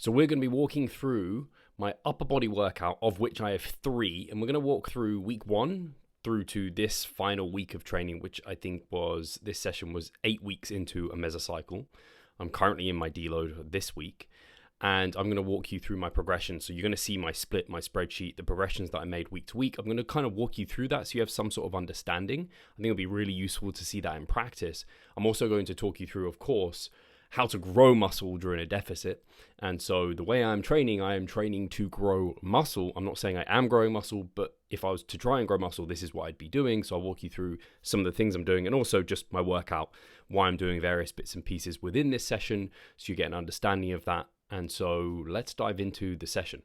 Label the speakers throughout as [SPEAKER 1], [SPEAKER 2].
[SPEAKER 1] So we're going to be walking through my upper body workout, of which I have 3, and we're going to walk through week 1 through to this final week of training, which I think was, this session was 8 weeks into a mesocycle. I'm currently in my deload this week, and I'm going to walk you through my progression. So you're going to see my split, my spreadsheet, the progressions that I made week to week. I'm going to kind of walk you through that so you have some sort of understanding. I think it'll be really useful to see that in practice. I'm also going to talk you through, of course, how to grow muscle during a deficit. And so the way I am training to grow muscle. I'm not saying I am growing muscle, but if I was to try and grow muscle, this is what I'd be doing. So I'll walk you through some of the things I'm doing, and also just my workout, why I'm doing various bits and pieces within this session, so you get an understanding of that. And so let's dive into the session.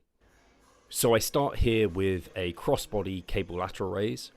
[SPEAKER 1] So I start here with a crossbody cable lateral raise.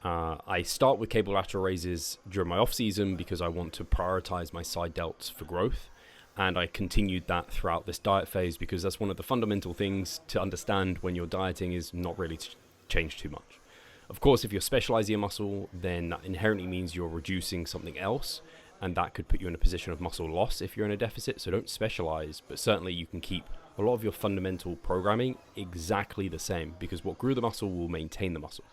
[SPEAKER 1] I start with cable lateral raises during my off season because I want to prioritize my side delts for growth. And I continued that throughout this diet phase because that's one of the fundamental things to understand when you're dieting, is not really to change too much. Of course, if you're specializing your muscle, then that inherently means you're reducing something else, and that could put you in a position of muscle loss if you're in a deficit. So don't specialize, but certainly you can keep a lot of your fundamental programming exactly the same, because what grew the muscle will maintain the muscle.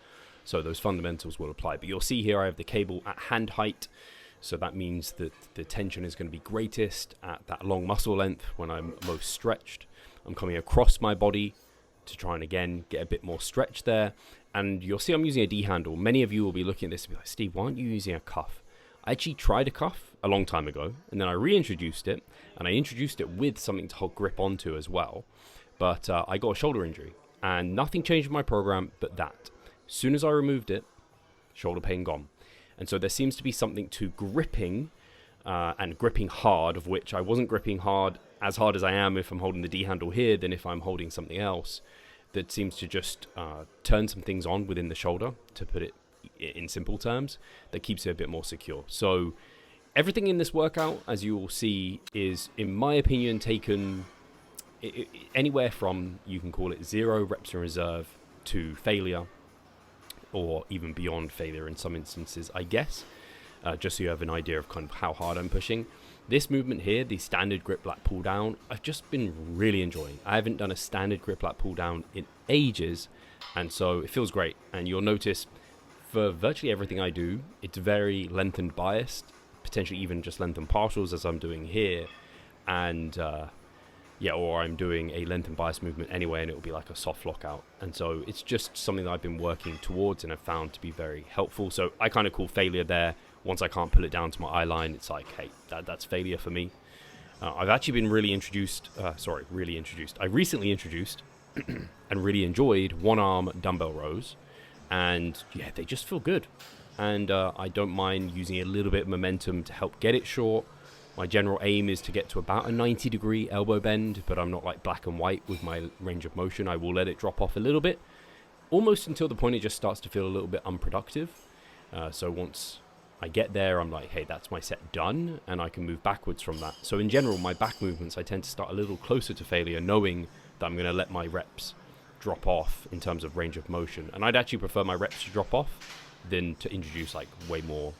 [SPEAKER 1] So those fundamentals will apply. But you'll see here I have the cable at hand height. So that means that the tension is going to be greatest at that long muscle length when I'm most stretched. I'm coming across my body to try and, again, get a bit more stretch there. And you'll see I'm using a D handle. Many of you will be looking at this and be like, Steve, why aren't you using a cuff? I actually tried a cuff a long time ago, and then I reintroduced it, and I introduced it with something to hold grip onto as well. But I got a shoulder injury, and nothing changed in my program but that. As soon as I removed it, shoulder pain gone. And so there seems to be something to gripping, and gripping hard, of which I wasn't gripping hard as I am if I'm holding the D handle here than if I'm holding something else, that seems to just turn some things on within the shoulder, to put it in simple terms, that keeps it a bit more secure. So everything in this workout, as you will see, is, in my opinion, taken anywhere from, you can call it 0 reps in reserve to failure, or even beyond failure in some instances, I guess, just so you have an idea of kind of how hard I'm pushing. This movement here, the standard grip lat pull down, I've just been really enjoying. I haven't done a standard grip lat pull down in ages, and so it feels great. And you'll notice for virtually everything I do, it's very lengthened biased, potentially even just lengthened partials, as I'm doing here. And or I'm doing a lengthened bias movement anyway, and it'll be like a soft lockout. And so it's just something that I've been working towards and have found to be very helpful. So I kind of call failure there. Once I can't pull it down to my eye line, it's like, hey, that's failure for me. I've actually been really introduced. I recently introduced and really enjoyed one-arm dumbbell rows. And yeah, they just feel good. And I don't mind using a little bit of momentum to help get it short. My general aim is to get to about a 90-degree elbow bend, but I'm not like black and white with my range of motion. I will let it drop off a little bit, almost until the point it just starts to feel a little bit unproductive. So once I get there, I'm like, hey, that's my set done, and I can move backwards from that. So in general, my back movements, I tend to start a little closer to failure, knowing that I'm going to let my reps drop off in terms of range of motion. And I'd actually prefer my reps to drop off than to introduce like way more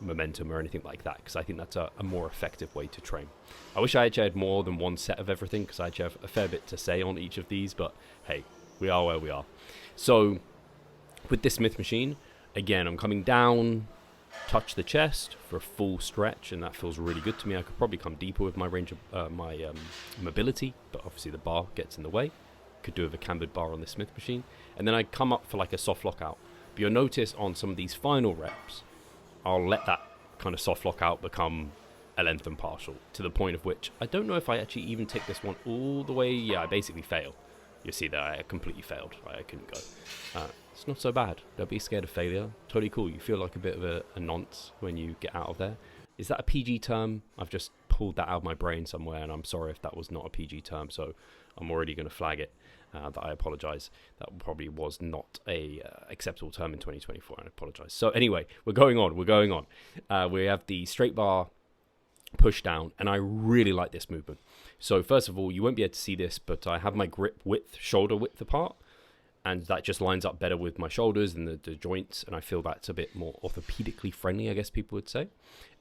[SPEAKER 1] momentum or anything like that, because I think that's a more effective way to train. I wish I actually had more than one set of everything, because I actually have a fair bit to say on each of these, but hey, we are where we are. So with this Smith machine, again, I'm coming down, touch the chest for a full stretch, and that feels really good to me. I could probably come deeper with my range of mobility, but obviously the bar gets in the way. Could do with a cambered bar on the Smith machine. And then I come up for like a soft lockout. But you'll notice on some of these final reps, I'll let that kind of soft lockout become a lengthened partial, to the point of which I don't know if I actually even take this one all the way. Yeah, I basically fail. You see that I completely failed. I couldn't go. It's not so bad. Don't be scared of failure. Totally cool. You feel like a bit of a nonce when you get out of there. Is that a PG term? I've just pulled that out of my brain somewhere, and I'm sorry if that was not a PG term, so I'm already going to flag it. That I apologize. That probably was not a acceptable term in 2024, and I apologize. So anyway, we're going on. We have the straight bar push down, and I really like this movement. So first of all, you won't be able to see this, but I have my grip width, shoulder width apart. and that just lines up better with my shoulders and the joints, and I feel that's a bit more orthopedically friendly, I guess people would say.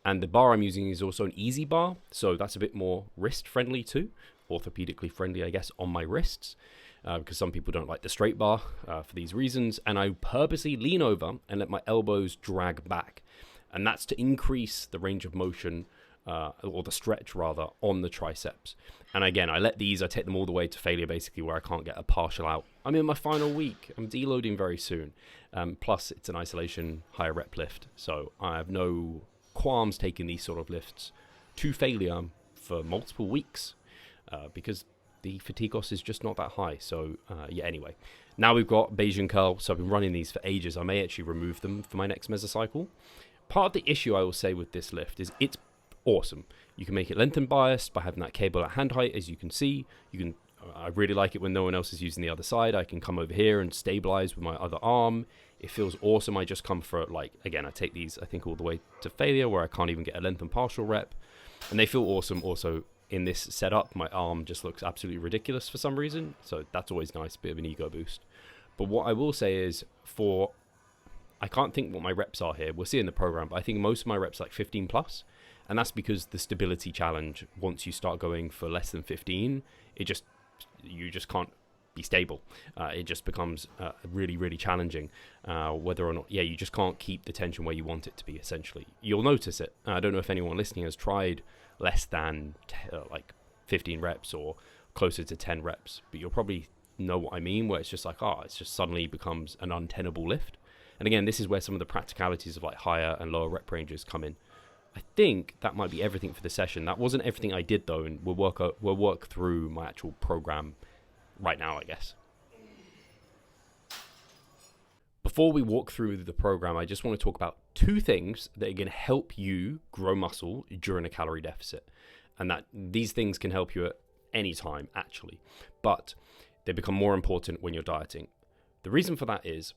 [SPEAKER 1] And the bar I'm using is also an easy bar, so that's a bit more wrist friendly too, orthopedically friendly, I guess, on my wrists, because some people don't like the straight bar for these reasons. And I purposely lean over and let my elbows drag back, and that's to increase the range of motion, or the stretch rather, on the triceps. And again, I take them all the way to failure, basically, where I can't get a partial out. I'm in my final week. I'm deloading very soon. Plus, it's an isolation higher rep lift, so I have no qualms taking these sort of lifts to failure for multiple weeks, because the fatigue loss is just not that high. So anyway, now we've got Bayesian curl, so I've been running these for ages. I may actually remove them for my next mesocycle. Part of the issue, I will say, with this lift is it's awesome. You can make it length and biased by having that cable at hand height, as you can see. I really like it when no one else is using the other side. I can come over here and stabilize with my other arm. It feels awesome. I just come for, again, I take these, I think, all the way to failure, where I can't even get a length and partial rep. And they feel awesome. Also, in this setup, my arm just looks absolutely ridiculous for some reason. So that's always nice, bit of an ego boost. But what I will say is, I can't think what my reps are here. We'll see in the program, but I think most of my reps are like 15 plus. And that's because the stability challenge, once you start going for less than 15, you just can't be stable. It just becomes really, really challenging, whether or not, you just can't keep the tension where you want it to be, essentially. You'll notice it. I don't know if anyone listening has tried less than 15 reps or closer to 10 reps, but you'll probably know what I mean, where it's just like, it's just suddenly becomes an untenable lift. And again, this is where some of the practicalities of higher and lower rep ranges come in. I think that might be everything for the session. That wasn't everything I did, though, and we'll work through my actual program right now, I guess. Before we walk through the program, I just want to talk about two things that are going to help you grow muscle during a calorie deficit. And that these things can help you at any time, actually, but they become more important when you're dieting. The reason for that is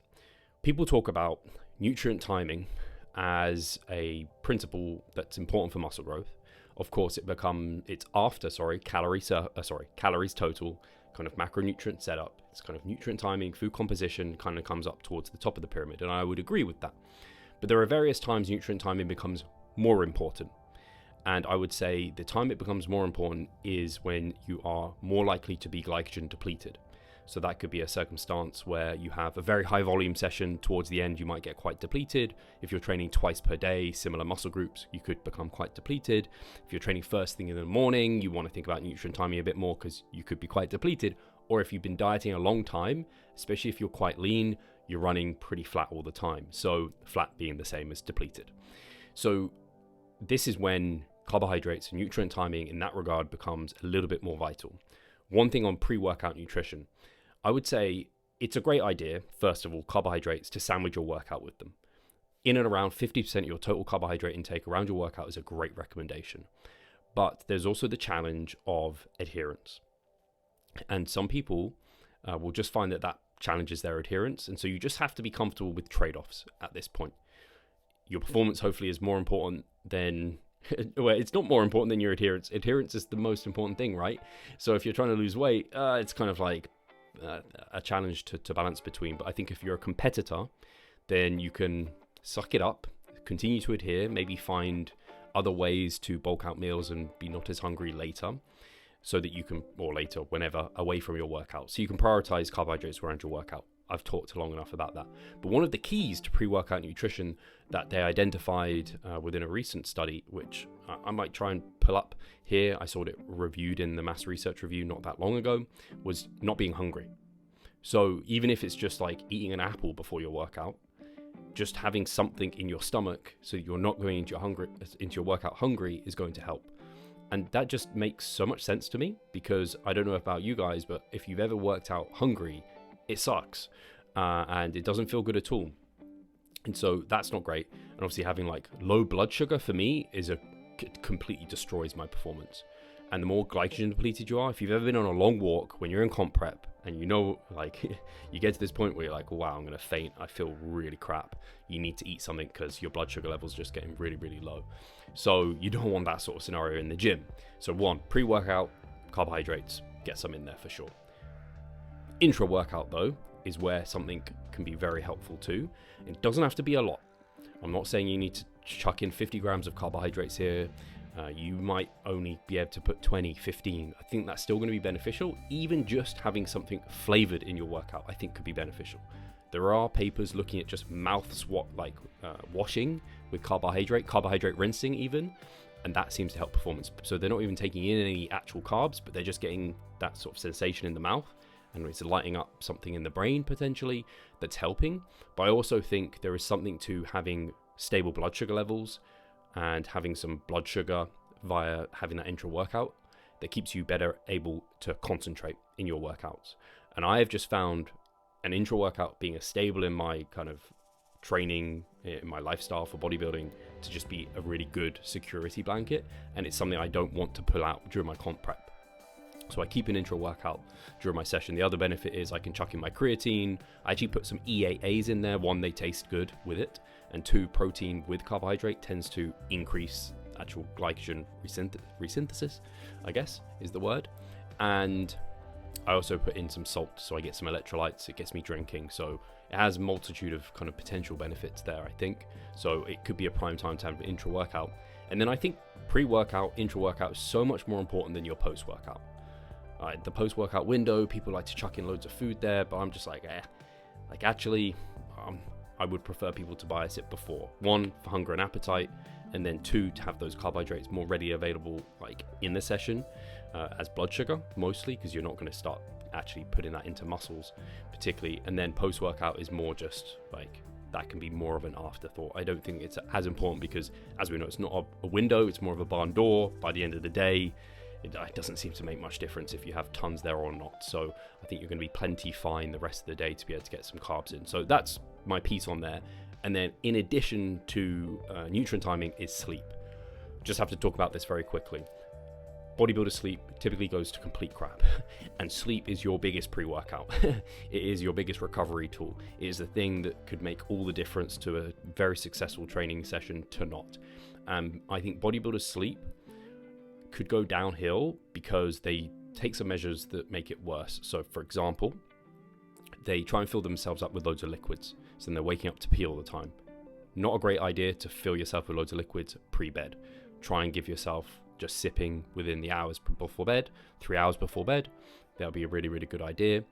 [SPEAKER 1] people talk about nutrient timing as a principle that's important for muscle growth. Of course, it's after calories total, kind of macronutrient setup. It's kind of nutrient timing, food composition kind of comes up towards the top of the pyramid, and I would agree with that. But there are various times nutrient timing becomes more important. And I would say the time it becomes more important is when you are more likely to be glycogen depleted. So that could be a circumstance where you have a very high volume session. Towards the end, you might get quite depleted. If you're training twice per day, similar muscle groups, you could become quite depleted. If you're training first thing in the morning, you want to think about nutrient timing a bit more because you could be quite depleted. Or if you've been dieting a long time, especially if you're quite lean, you're running pretty flat all the time. So flat being the same as depleted. So this is when carbohydrates and nutrient timing in that regard becomes a little bit more vital. One thing on pre-workout nutrition, I would say it's a great idea, first of all, carbohydrates, to sandwich your workout with them. In and around 50% of your total carbohydrate intake around your workout is a great recommendation. But there's also the challenge of adherence. And some people will just find that challenges their adherence. And so you just have to be comfortable with trade-offs at this point. Your performance hopefully is more important than... well, it's not more important than your adherence. Adherence is the most important thing, right? So if you're trying to lose weight, it's kind of like a challenge to balance between. But I think if you're a competitor, then you can suck it up, continue to adhere, maybe find other ways to bulk out meals and be not as hungry later, so that you can, or later, whenever, away from your workout. So you can prioritize carbohydrates around your workout. I've talked long enough about that. But one of the keys to pre-workout nutrition that they identified within a recent study, which I might try and pull up here, I saw it reviewed in the Mass Research Review not that long ago, was not being hungry. So even if it's just like eating an apple before your workout, just having something in your stomach so you're not going into your workout hungry is going to help. And that just makes so much sense to me, because I don't know about you guys, but if you've ever worked out hungry, it sucks, and it doesn't feel good at all. And so that's not great. And obviously having like low blood sugar for me completely destroys my performance. And the more glycogen depleted you are, if you've ever been on a long walk when you're in comp prep and like you get to this point where you're like, wow, I'm going to faint, I feel really crap. You need to eat something because your blood sugar level's just getting really, really low. So you don't want that sort of scenario in the gym. So one, pre-workout, carbohydrates, get some in there for sure. Intra-workout though is where something can be very helpful too. It doesn't have to be a lot. I'm not saying you need to chuck in 50 grams of carbohydrates here. You might only be able to put 20, 15. I think that's still going to be beneficial. Even just having something flavored in your workout, I think could be beneficial. There are papers looking at just washing with carbohydrate rinsing even, and that seems to help performance. So they're not even taking in any actual carbs, but they're just getting that sort of sensation in the mouth, and it's lighting up something in the brain potentially that's helping. But I also think there is something to having stable blood sugar levels and having some blood sugar via having that intra-workout that keeps you better able to concentrate in your workouts. And I have just found an intra-workout being a stable in my kind of training, in my lifestyle for bodybuilding, to just be a really good security blanket, and it's something I don't want to pull out during my comp prep. So I keep an intra-workout during my session. The other benefit is I can chuck in my creatine. I actually put some EAAs in there. One, they taste good with it, and two, protein with carbohydrate tends to increase actual glycogen resynthesis, I guess is the word. And I also put in some salt, so I get some electrolytes. It gets me drinking, so it has a multitude of kind of potential benefits there, I think. So it could be a prime time to have an intra-workout. And then I think pre-workout, intra-workout is so much more important than your post-workout. The post-workout window, people like to chuck in loads of food there, but I'm just like, I would prefer people to bias it before. One, for hunger and appetite, and then two, to have those carbohydrates more readily available like in the session as blood sugar, mostly, because you're not going to start actually putting that into muscles particularly. And then post-workout is more just like, that can be more of an afterthought. I don't think it's as important because, as we know, it's not a window, it's more of a barn door. By the end of the day, it doesn't seem to make much difference if you have tons there or not. So I think you're going to be plenty fine the rest of the day to be able to get some carbs in. So that's my piece on there. And then in addition to nutrient timing is sleep. Just have to talk about this very quickly. Bodybuilder sleep typically goes to complete crap, and sleep is your biggest pre-workout. It is your biggest recovery tool. It is the thing that could make all the difference to a very successful training session to not. I think bodybuilders' sleep could go downhill because they take some measures that make it worse. So for example, they try and fill themselves up with loads of liquids, so then they're waking up to pee all the time. Not a great idea to fill yourself with loads of liquids pre-bed. Try and give yourself just sipping within the hours before bed, 3 hours before bed. That'll be a really, really good idea.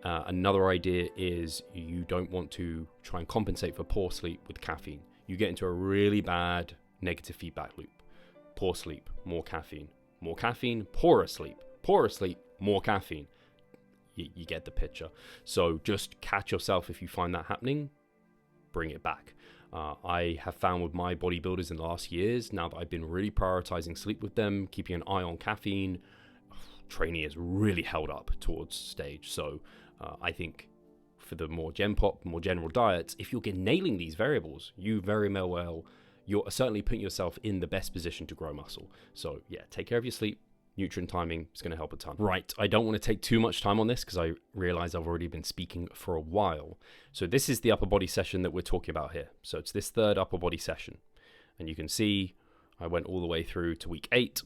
[SPEAKER 1] Another idea is you don't want to try and compensate for poor sleep with caffeine. You get into a really bad negative feedback loop. Poor sleep, more caffeine. More caffeine, poorer sleep. Poorer sleep, more caffeine. You get the picture. So just catch yourself if you find that happening, bring it back. I have found with my bodybuilders in the last years, now that I've been really prioritizing sleep with them, keeping an eye on caffeine, training is really held up towards stage. So I think for the more gen pop, more general diets, if you're nailing these variables, you very well, you're certainly putting yourself in the best position to grow muscle. So yeah, take care of your sleep. Nutrient timing is going to help a ton. Right, I don't want to take too much time on this because I realize I've already been speaking for a while. So this is the upper body session that we're talking about here. So it's this third upper body session. And you can see I went all the way through to week 8.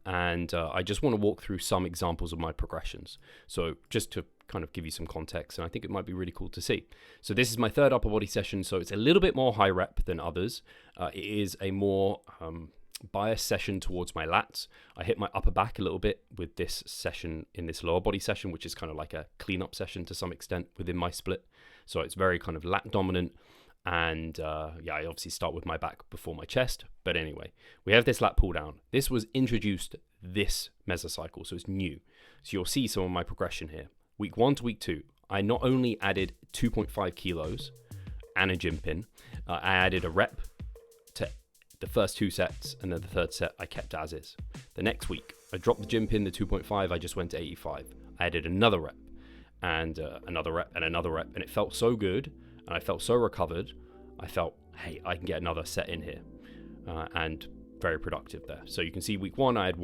[SPEAKER 1] And I just want to walk through some examples of my progressions. So just to kind of give you some context, and I think it might be really cool to see. So this is my third upper body session. So it's a little bit more high rep than others. It is a more bias session towards my lats. I hit my upper back a little bit with this session in this lower body session, which is kind of like a cleanup session to some extent within my split. So it's very kind of lat dominant. And yeah, I obviously start with my back before my chest. But anyway, we have this lat pull down. This was introduced this mesocycle, so it's new. So you'll see some of my progression here. Week 1 to week 2, I not only added 2.5 kilos and a gym pin, I added a rep to the first 2 sets, and then the third set I kept as is. The next week, I dropped the gym pin, the 2.5, I just went to 85. I added another rep, and another rep, and another rep, and it felt so good, and I felt so recovered, I felt, hey, I can get another set in here, and very productive there. So you can see week 1, I had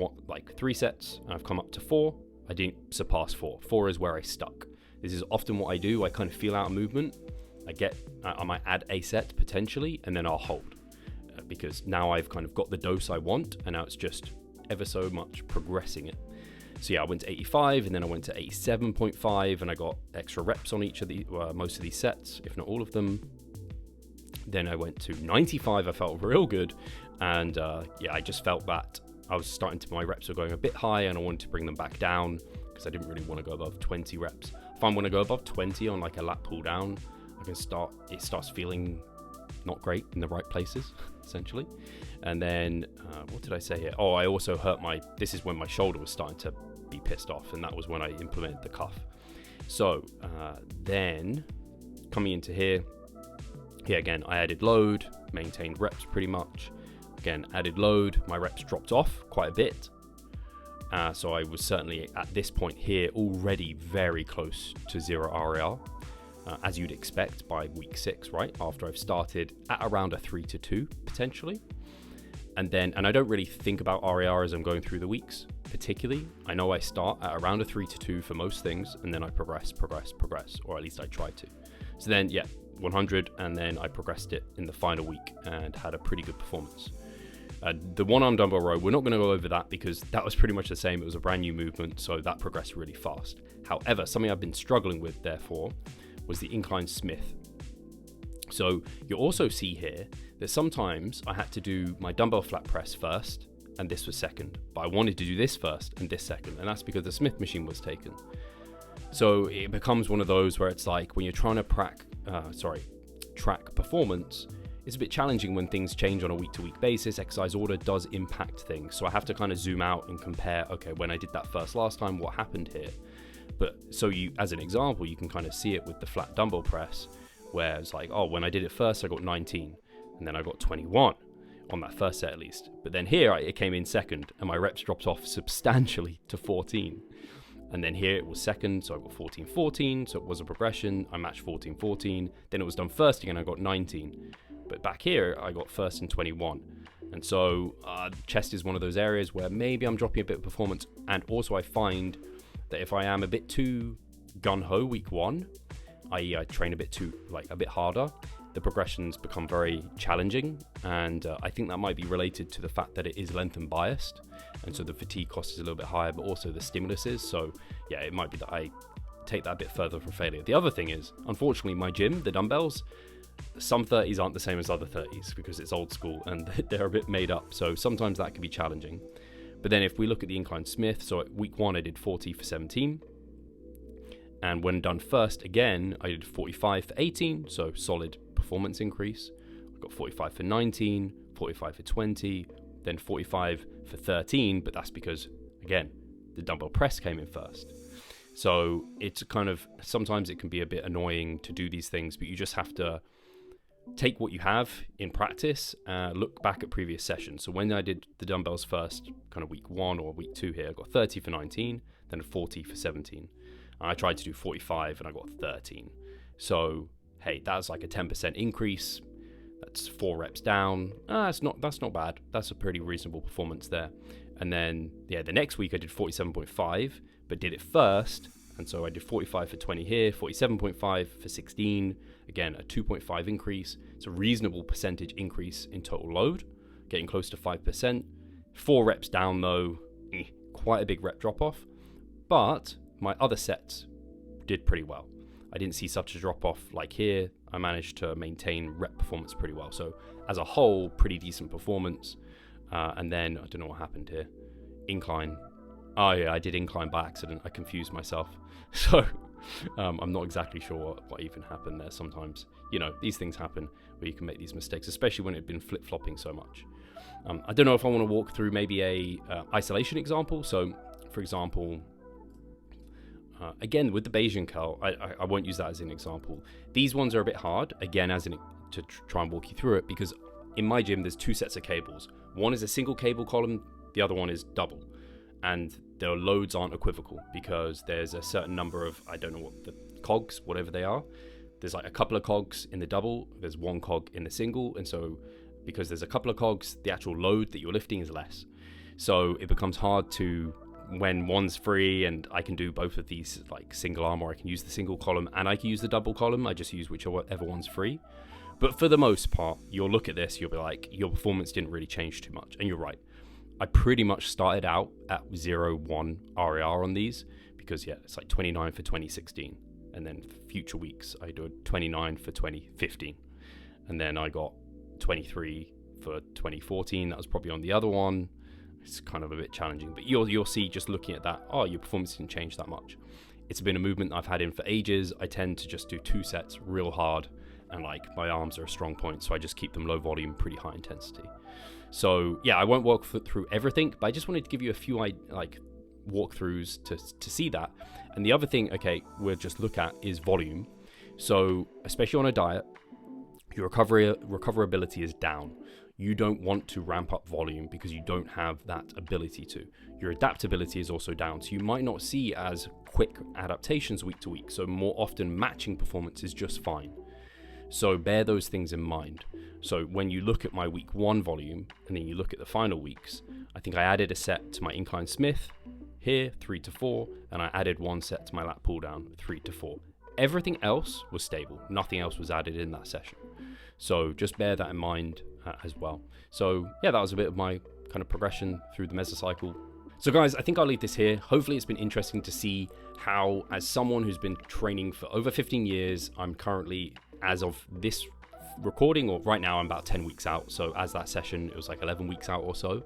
[SPEAKER 1] 3 sets, and I've come up to 4. I didn't surpass 4. 4 is where I stuck. This is often what I do. I kind of feel out of movement. I might add a set potentially, and then I'll hold. Because now I've kind of got the dose I want, and now it's just ever so much progressing it. So yeah, I went to 85 and then I went to 87.5 and I got extra reps on each of the most of these sets, if not all of them. Then I went to 95. I felt real good, and yeah, I just felt that I was my reps were going a bit high, and I wanted to bring them back down because I didn't really want to go above 20 reps. If I want to go above 20 on like a lat pull down, it starts feeling not great in the right places, essentially. And then what did I say here? Oh, I also hurt this is when my shoulder was starting to be pissed off, and that was when I implemented the cuff. So then coming into here again, I added load, maintained reps pretty much. Again, added load, my reps dropped off quite a bit. So I was certainly at this point here already very close to 0 RAR, as you'd expect by week 6, right? After I've started at around a 3-2 potentially. And I don't really think about RAR as I'm going through the weeks, particularly. I know I start at around a 3-2 for most things, and then I progress, or at least I try to. So then, yeah, 100, and then I progressed it in the final week and had a pretty good performance. The one-arm dumbbell row, we're not going to go over that because that was pretty much the same. It was a brand new movement, so that progressed really fast. However, something I've been struggling with, therefore, was the incline Smith. So you'll also see here that sometimes I had to do my dumbbell flat press first, and this was second. But I wanted to do this first and this second, and that's because the Smith machine was taken. So it becomes one of those where it's like when you're trying to track performance, it's a bit challenging when things change on a week-to-week basis. Exercise order does impact things. So I have to kind of zoom out and compare, okay, when I did that first last time, what happened here? But so you, as an example, you can kind of see it with the flat dumbbell press, where it's like, oh, when I did it first, I got 19, and then I got 21 on that first set at least. But then here it came in second, and my reps dropped off substantially to 14. And then here it was second, so I got 14-14, so it was a progression. I matched 14-14. Then it was done first again, I got 19. But back here, I got first and 21. And so chest is one of those areas where maybe I'm dropping a bit of performance. And also I find that if I am a bit too gung-ho week 1, i.e. I train a bit harder, the progressions become very challenging. And I think that might be related to the fact that it is length and biased. And so the fatigue cost is a little bit higher, but also the stimulus is. So yeah, it might be that I take that a bit further from failure. The other thing is, unfortunately, my gym, the dumbbells, some 30s aren't the same as other 30s because it's old school and they're a bit made up. So sometimes that can be challenging. But then if we look at the Incline Smith, so at week 1, I did 40 for 17. And when done first, again, I did 45 for 18. So solid performance increase. I got 45 for 19, 45 for 20, then 45 for 13. But that's because, again, the dumbbell press came in first. So it's kind of, sometimes it can be a bit annoying to do these things, but you just have to take what you have in practice, look back at previous sessions. So when I did the dumbbells first, kind of week 1 or week 2 here, I got 30 for 19, then 40 for 17. And I tried to do 45 and I got 13. So, hey, that's like a 10% increase. That's 4 reps down. That's not bad. That's a pretty reasonable performance there. And then, yeah, the next week I did 47.5, but did it first. And so I did 45 for 20 here, 47.5 for 16. Again, a 2.5 increase. It's a reasonable percentage increase in total load, getting close to 5%. 4 reps down though, quite a big rep drop off. But my other sets did pretty well. I didn't see such a drop off like here. I managed to maintain rep performance pretty well. So as a whole, pretty decent performance. And then, I don't know what happened here. Incline. Oh yeah, I did incline by accident. I confused myself. So I'm not exactly sure what even happened there. Sometimes, these things happen where you can make these mistakes, especially when it had been flip-flopping so much. I don't know if I want to walk through maybe a isolation example. So for example, again, with the Bayesian curl, I won't use that as an example. These ones are a bit hard, again, to try and walk you through it, because in my gym, there's 2 sets of cables. One is a single cable column, the other one is double. And their loads aren't equivocal because there's a certain number of, I don't know what the cogs, whatever they are. There's like a couple of cogs in the double, there's 1 cog in the single. And so because there's a couple of cogs, the actual load that you're lifting is less. So it becomes hard to, when one's free and I can do both of these like single arm, or I can use the single column and I can use the double column. I just use whichever one's free. But for the most part, you'll look at this, you'll be like, your performance didn't really change too much. And you're right. I pretty much started out at 0-1 RAR on these because, yeah, it's like 29 for 2016. And then future weeks, I do 29 for 2015. And then I got 23 for 2014. That was probably on the other one. It's kind of a bit challenging, but you'll see just looking at that, oh, your performance didn't change that much. It's been a movement I've had in for ages. I tend to just do 2 sets real hard, and like my arms are a strong point, so I just keep them low volume, pretty high intensity. So yeah, I won't walk through everything, but I just wanted to give you a few like walkthroughs to see that. And the other thing, okay, we'll just look at is volume. So especially on a diet, your recoverability is down. You don't want to ramp up volume because you don't have that ability to. Your adaptability is also down, so you might not see as quick adaptations week to week. So more often matching performance is just fine. So bear those things in mind. So when you look at my week 1 volume and then you look at the final weeks, I think I added a set to my Incline Smith here, 3 to 4, and I added 1 set to my lat pull down, 3 to 4. Everything else was stable. Nothing else was added in that session. So just bear that in mind as well. So yeah, that was a bit of my kind of progression through the mesocycle. So guys, I think I'll leave this here. Hopefully it's been interesting to see how, as someone who's been training for over 15 years, I'm currently, as of this recording, or right now I'm about 10 weeks out. So as that session, it was like 11 weeks out or so,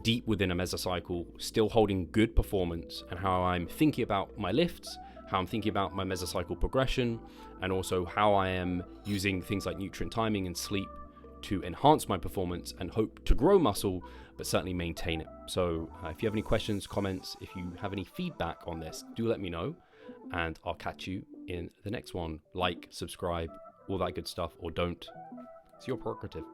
[SPEAKER 1] deep within a mesocycle, still holding good performance, and how I'm thinking about my lifts, how I'm thinking about my mesocycle progression, and also how I am using things like nutrient timing and sleep to enhance my performance and hope to grow muscle, but certainly maintain it. So if you have any questions, comments, if you have any feedback on this, do let me know, and I'll catch you in the next one. Like, subscribe, all that good stuff, or don't. It's your prerogative.